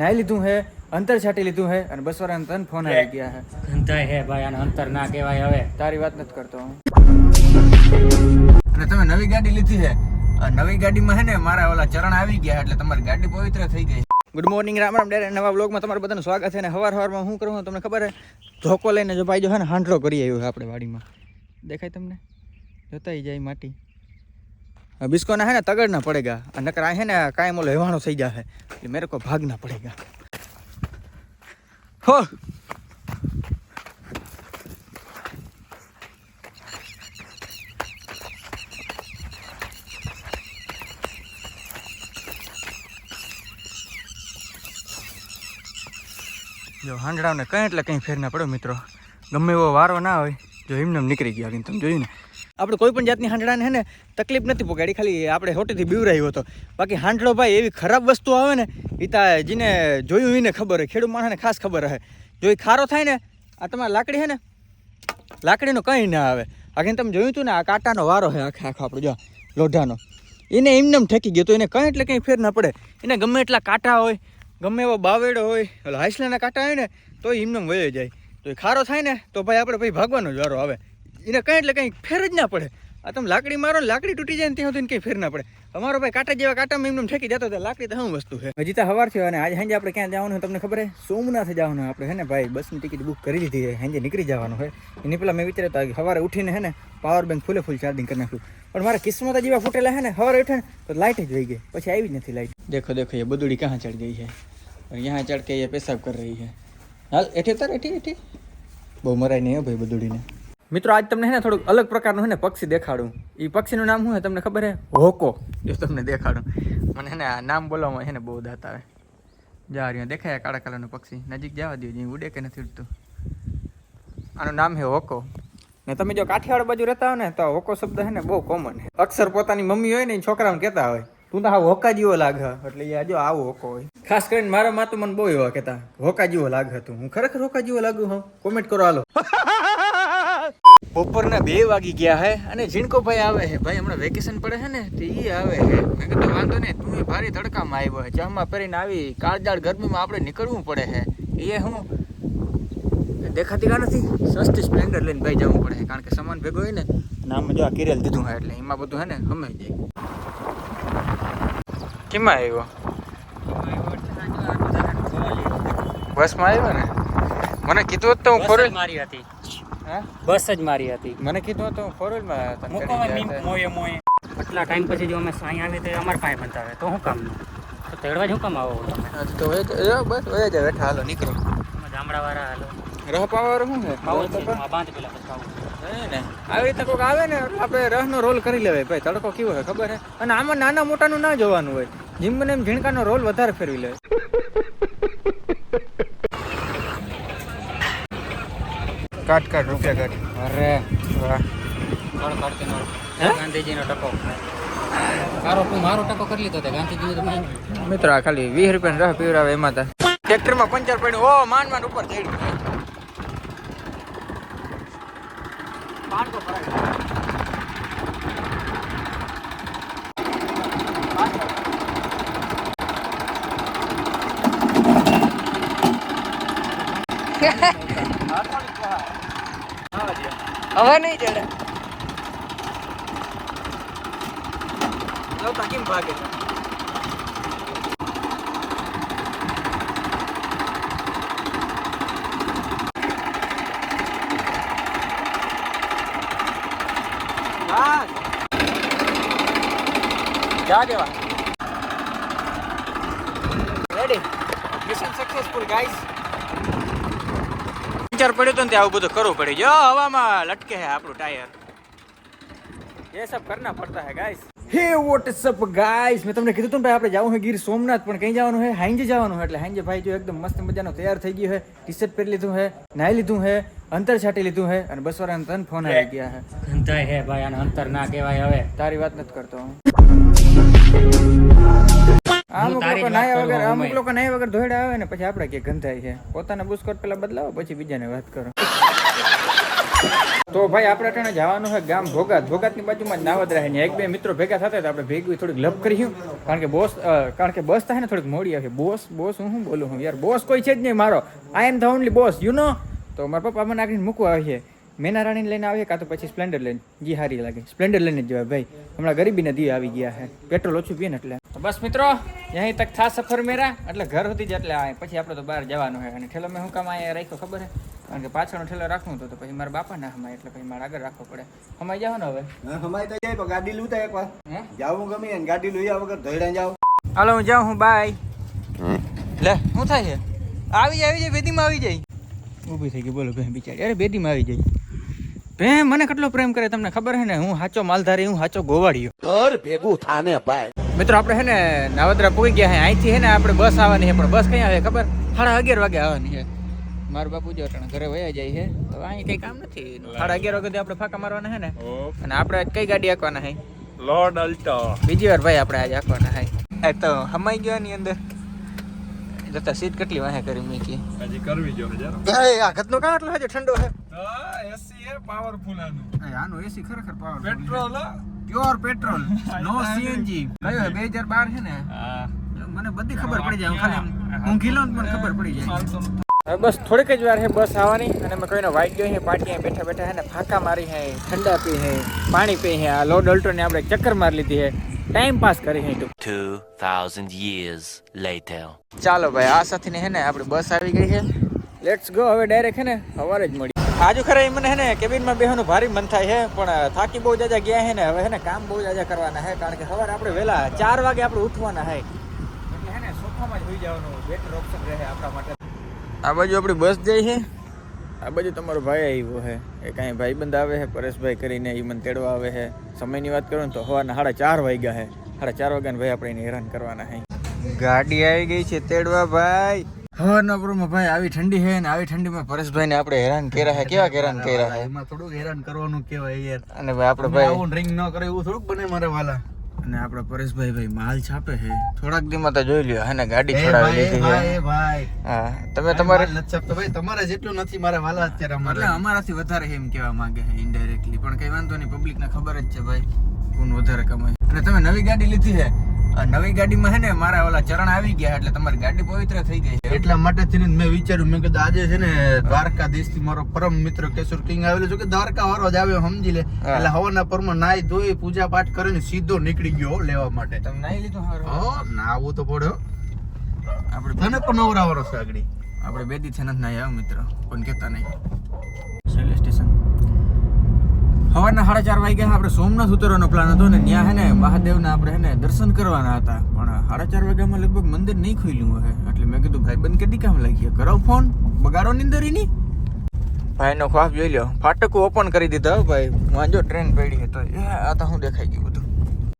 નાહી લીધું હે, અંતર છાંટી લીધું હે અને બસ વાળાને તન ફોન આવી ગયા હે. ગંધાય હે ભાઈ, આને અંતર ના કહેવાય. હવે તારી વાત નથી કરતો હું. અને તમે નવી ગાડી લીધી છે. નવી ગાડીમાં હે ને મારા ઓલા ચરણ આવી ગયા એટલે તમારી ગાડી પવિત્ર થઈ ગઈ. Good morning, Ram Ram. Direct નવા બ્લોગમાં તમારું બધાનું સ્વાગત છે. અને સવારમાં હું કરું તમને ખબર હે, ધોકો લઈને જો ભાઈ જો હે ને હાંડલો કરી આવ્યો છે આપણે વાડીમાં. દેખાય તમને? જોતા જાય માટી. बिस्को ना है ना तगड़ ना पड़ेगा, नकर है ना कायम बोलो हेवाणो થઈ જાહે એટલે मेरे को भागना पड़ेगा. हो જો હાંડડાને કઈ એટલે કઈ ફેર ના પડ્યો મિત્રો. ગમે એવો વારો ના હોય જો એમને નીકળી ગયા. તમે જોયું ને, આપણે કોઈ પણ જાતની હાંડડાને હે ને તકલીફ નથી પહોંચાડી, ખાલી આપણે હોટેથી બીવરાયો હતો. બાકી હાંડલો ભાઈ એવી ખરાબ વસ્તુ આવે ને એ તા જેને જોયું એને ખબર હોય, ખેડૂત માણસને ખાસ ખબર હે. જો એ ખારો થાય ને, આ તમારી લાકડી હે ને, લાકડીનો કંઈ ના આવે. આગળ તમે જોયું હતું ને, આ કાંટાનો વારો હે આખો આપણો જો લોઢાનો, એને એમને ઠેકી ગયો તો એને કંઈ એટલે કંઈ ફેર ના પડે. એને ગમે એટલા કાંટા હોય, ગમે એવો બાવેડો હોય, એટલે હાઈસલાના કાંટા હોય ને તો એમને વયો જાય. તો એ ખારો થાય ને તો ભાઈ આપણે ભાઈ ભાગવાનો જ વારો આવે. એને કંઈ એટલે કંઈ ફેર જ ના પડે. આ તમે લાકડી મારો ને લાકડી તૂટી જાય ને ત્યાં સુધી કંઈ ફેર ના પડે. અમારો ભાઈ કાંટા જેવા કાંટામાં એમને ઠેકી જતો હતો. લાકડી તો શું વસ્તુ છે. હજી તો સવાર થયો અને આજે સાંજે આપણે ક્યાં જવાનું તમને ખબર છે? સોમનાથ જવાનું આપણે હે ને ભાઈ. બસની ટિકિટ બુક કરી લીધી છે, સાંજે નીકળી જવાનું હોય. એની પહેલાં મેં વિચાર્યું કે સવારે ઉઠીને હે ને પાવર બેંક ફૂલ ચાર્જિંગ કરી નાખ્યું. પણ મારા કિસ્મત જેવા ફૂટેલા હે ને, સવારે ઉઠે ને તો લાઇટ જ વહી ગઈ, પછી આવી જ નથી લાઇટ. દેખો દેખો ये बदूड़ी कहाँ चढ़ गई है और यहाँ चढ़ के ये पेशाब कर रही है. हाल एठी उतर, एठी एठी. બહુ મરાય નહીં હે ભાઈ બદૂડીને. મિત્રો આજ તમને હે ને થોડુંક અલગ પ્રકારનું હે ને પક્ષી દેખાડું. એ પક્ષીનું નામ શું હે તમને ખબર હે? હોકો. જો તમને દેખાડું, મને હે ને આ નામ બોલવામાં હે ને બહુ દાંત આવે. જા રહ્યો દેખાય કાળા કલરનું પક્ષી, નજીક જવા દો, જે ઉડે કે નથી ઉડતું. આનું નામ હે હોકો. ને તમે જો કાઠિયાવાડ બાજુ રહેતા હો ને તો હોકો શબ્દ હે ને બહુ કોમન હે. અક્ષર પોતાની મમ્મી હોય ને એ છોકરાઓને કહેતા હોય, તું તો આ હોકા જેવો લાગે, એટલે એ જો આવો હોકો હોય. ખાસ કરીને મારા માં તો મને બહુ એવા કહેતા, હોકા જેવો લાગે હતું. હું ખરેખર હોકા જેવો લાગુ હું? કોમેન્ટ કરો હાલો. બપોરના 2 વાગી ગયા હે અને ઝીણકો ભાઈ આવે છે. ભાઈ હમણાં વેકેશન પડે છે ને તો એ આવે છે. મેં કીધું વાંધો નહીં, તું ભારે તડકામાં આવ્યો છે, ચામાં પહેરીને આવી કાળજાળ ગરમીમાં આપણે નીકળવું પડે છે. એ હું દેખાતી કા નથી, સસ્તી સ્પ્લેન્ડર લઈને ભાઈ જવું પડે છે, કારણ કે સામાન ભેગો હોય ને. નામ જો આ કિરેલ દીધું હોય એટલે એમાં બધું હે ને હમાઈ જાય. કેમાં આવ્યો? બસમાં આવ્યો ને? મને કીધું હતું હું ફોર વ્હીલ મારી હતી. હા, બસ જ મારી હતી. મને કીધું હતું હું ફોર વ્હીલમાં મોયે આટલા ટાઈમ પછી જો અમે સાંઈ આવી તો અમારે પાસે બતાવે તો શું કામનું? તો તેડવા જ શું કામ આવો તમે? તો બસ હોય જાય બેઠા. હાલો નીકળો. ગામડાવાળા હાલો રહ પાવાનું શું છે? બાંધ પેલા ને આવી રીતે કોઈક આવે ને આપણે રહનો રોલ કરી લેવાય. ભાઈ તડકો કેવો હોય ખબર હે? અને આમાં નાના મોટાનું ના જોવાનું હોય, જેમ બને એમ ઝીણકાનો રોલ વધારે ફેરવી લેવાય. કાટ રૂપિયા કાટ. અરે વાહ, ગાંધીજીનો ટકો મારો ટકો કરી લીધો ગાંધીજી. મિત્રો આ ખાલી 20 રૂપિયા રહ પીવડાવે એમાં તા ટ્રેક્ટરમાં પંચર પડ્યું. ઓ માંડ ઉપર ચડ્યું. હવે નહીં ચડે. કેમ ભાગે છે? જા દેવા. Ready, mission successful guys. વિચાર પડ્યો તો ને આવું બધું કરવું પડે. જો હવામાં લટકે છે આપણું ટાયર. ये सब करना पड़ता है guys. Hey what's up guys, મેં તમને કીધું હતું ભાઈ આપણે જવાનું છે ગીર સોમનાથ, પણ કઈ જવાનું છે? હાંજે જવાનું છે. એટલે હાંજે ભાઈ જો એકદમ મસ્ત મજાનો તૈયાર થઈ ગયો છે, ટી શર્ટ પહેરી લીધું છે, નાહી લીધું છે, અંતર છાંટી લીધું છે અને બસ વાળાને તન ફોન આવી ગયા છે. ગંધાય હે ભાઈ, આને અંતર ના કહેવાય. હવે તારી વાત નથી કરતો હું. અમુક લોકો નાહ્યા વગર ધોઈડા આવે ને પછી આપણે કે ગંધાય છે. પોતાના બુસ્કોટ પેલા બદલાવો પછી બીજાને વાત કરો. તો ભાઈ આપણે અટાણે જવાનું છે ગામ ભોગાત. ભોગાતની બાજુમાં જ નાવદરા છે. એક બે મિત્રો ભેગા થતા તો આપણે ભેગું થોડીક લપ કર્યું. કારણ કે બસ થાય ને થોડીક મોડી આવે. બોસ હું બોલું હું યાર, બોસ કોઈ છે જ નહીં મારો. I am the only boss you know. તો મારા પપ્પા મને આગળ મૂકવા આવે છે. મેના રાણીને લઈને આવીએ કાં તો પછી સ્પ્લેન્ડર લઈને. જી હારી લાગે સ્પ્લેન્ડર લઈને જ જવાય ભાઈ. હમણાં ગરીબીના દી આવી ગયા છે, પેટ્રોલ ઓછું પીએ ને એટલે. તો બસ મિત્રો યહીં તક થા સફર મેરા, એટલે ઘર સુધી જ એટલે પછી આપણે તો બહાર જવાનું છે. અને ઠેલો મેં શું કામ અહીંયા રાખ્યો ખબર છે? કારણ કે પાછળનો ઠેલો રાખવું તો પછી મારા બાપા ના હમાય, એટલે પછી મારે આગળ રાખવો પડે. હમાઈ જાવ ને હવે? હમાઈ તો જાય, ગાડી લૂતા એકવાર જાવું ગમે ને ગાડી લઈ વગર ધોઈડા જાવ. હાલો હું જાઉં હું, બાય. લે શું થાય છે? આવી જાય બેદીમાં આવી જાય. ઊભી થઈ ગઈ બોલો બેન બિચારી. અરે બેદીમાં આવી જાય. બેન મને કેટલો પ્રેમ કરે તમને ખબર છે ને? હું સાચો માલધારી, હું સાચો ગોવાળિયો. ઘર ભેગું થાને ભાઈ. મિત્રો આપણે છે ને નાવદરા પૂગી ગયા છે. અહીંથી છે ને આપણે બસ આવવાની છે, પણ બસ કઈ આવે ખબર? 11:30 વાગે આવવાની છે. મારું બાપુ જો ઘરે વયા જાય છે, તો અહીં કઈ કામ નથી. 11:30 વાગે આપણે ફાંકા મારવાના છે ને. અને આપણે કઈ ગાડી હાંકવાના છે? Lord Alto. બીજી વાર ભાઈ આપણે આજે હાંકવાના છે. તો હમાઈ ગયો ની અંદર જતા સીટ કેટલી વાહે કરી મૂકી. હજી કરવી જો જરા. આ ઘતનો કાં એટલો હજુ ઠંડો છે? એસી એ પાવરફુલ આનું. આનું એસી ખરેખર પાવર. પેટ્રોલ પ્યોર પેટ્રોલ, નો સીએનજી. કયો 2012 છે ને? હા. મને બધી ખબર પડી જાય. ખાલી હું ગીલો ને મને ખબર પડી જાય. હવે બસ થોડીક જ વાર છે બસ આવવાની. અને મેં કોઈનો વાઈટ ગયો છે પાર્ટી બેઠા બેઠા છે ને ફાંકા મારી છે, ઠંડા પી છે, પાણી પી છે. આ લોડ અલ્ટો ને આપણે ચક્કર મારી લીધી છે, ટાઈમ પાસ કરી છે. 2000 years later. ચાલો ભાઈ આ સાથેને છે ને આપણી બસ આવી ગઈ છે. Let's go. હવે ડાયરેક્ટ છે ને સવારે જ મળી. આજુ ખરે મને છે ને કેબિનમાં બેસવાનું ભારી મન થાય છે, પણ થાકી બહુ જાજા ગયા છે ને. હવે છે ને કામ બહુ જાજા કરવાના છે, કારણ કે સવારે આપણે વહેલા 4 વાગે આપણે ઉઠવાના છે. એટલે છે ને સોફામાં જ હોઈ જવાનું બેટર ઓપ્શન રહે આપણા માટે. આ બાજુ આપણી બસ જાય છે, આ બાજુ તમારો ભાઈ આવ્યો છે. એ કાંઈ ભાઈબંધ આવે છે પરેશભાઈ કરીને, એ મને તેડવા આવે છે. સમયની વાત કરું ને તો સવારના 4:30 વાગ્યા છે. 4:30 વાગ્યાને ભાઈ આપણે એને હેરાન કરવાના છે. ગાડી આવી ગઈ છે તેડવા ભાઈ. હવારના પૂરમાં ભાઈ આવી ઠંડી છે ને આવી ઠંડીમાં પરેશભાઈને આપણે હેરાન કર્યા છે. કેવા હેરાન કર્યા છે? એમાં થોડું હેરાન કરવાનું કેવાય યાર. અને ભાઈ આપણે ભાઈ આવું ડ્રિંક ન કરે એવું થોડુંક બને મારે વાલા. અને આપણા પરેશભાઈ ભાઈ માલ છાપે છે. થોડાક દીમાં તો જોઈ લ્યો હે ને ગાડી છોડાવી લીધી છે. ભાઈ હા તમે તમારે તો ભાઈ તમારે જેટલું નથી મારે વાલા અત્યારે એટલે અમારાથી વધારે એમ કહેવા માંગે છે ઇનડાયરેક્ટલી. પણ કઈ વાંધો નહીં, પબ્લિકને ખબર જ છે ભાઈ કોણ વધારે કમાય. અને તમે નવી ગાડી લીધી છે, આ નવી ગાડીમાં હે ને મારા ઓલા ચરણ આવી ગયા, એટલે તમારી ગાડી પવિત્ર થઈ ગઈ છે. એટલા માટે થઈને મેં વિચાર્યું, મેં કીધું આજે છે ને દ્વારકાધીશ થી મારો પરમ મિત્ર કેશોર કિંગ આવેલો છે, કે દ્વારકા વાળો જ આવ્યો સમજી લે. એટલે હવાના પરમાં નાઈ ધોઈ પૂજા પાઠ કરીને સીધો નીકળી ગયો લેવા માટે. તમે નાઈ લીધું? હો ના આવું તો પડ્યો. આપણે તને પણ નવરાવાનો છે આગળ. આપણે બે દી થી નથી નાઈ આવ મિત્ર, પણ કેતા નહીં. રેલવે સ્ટેશન સવારના 4:30 વાગ્યા આપણે સોમનાથ ઉતરવાનો પ્લાન હતો ને. ત્યાં હે ને મહાદેવના આપણે હે ને દર્શન કરવાના હતા, પણ 4:30 વાગ્યામાં લગભગ મંદિર નહીં ખુલ્યું હે. એટલે મેં કીધું ભાઈ બંધ કેટલી કામ લાગી, કરાવ ફોન, બગાડો નીંદરીની. ભાઈનો ખ્વાબ જોઈ લ્યો, ફાટક ઓપન કરી દીધા ભાઈ. વાંજો ટ્રેન પડી તો એ આ તો હું દેખાઈ ગયું બધું.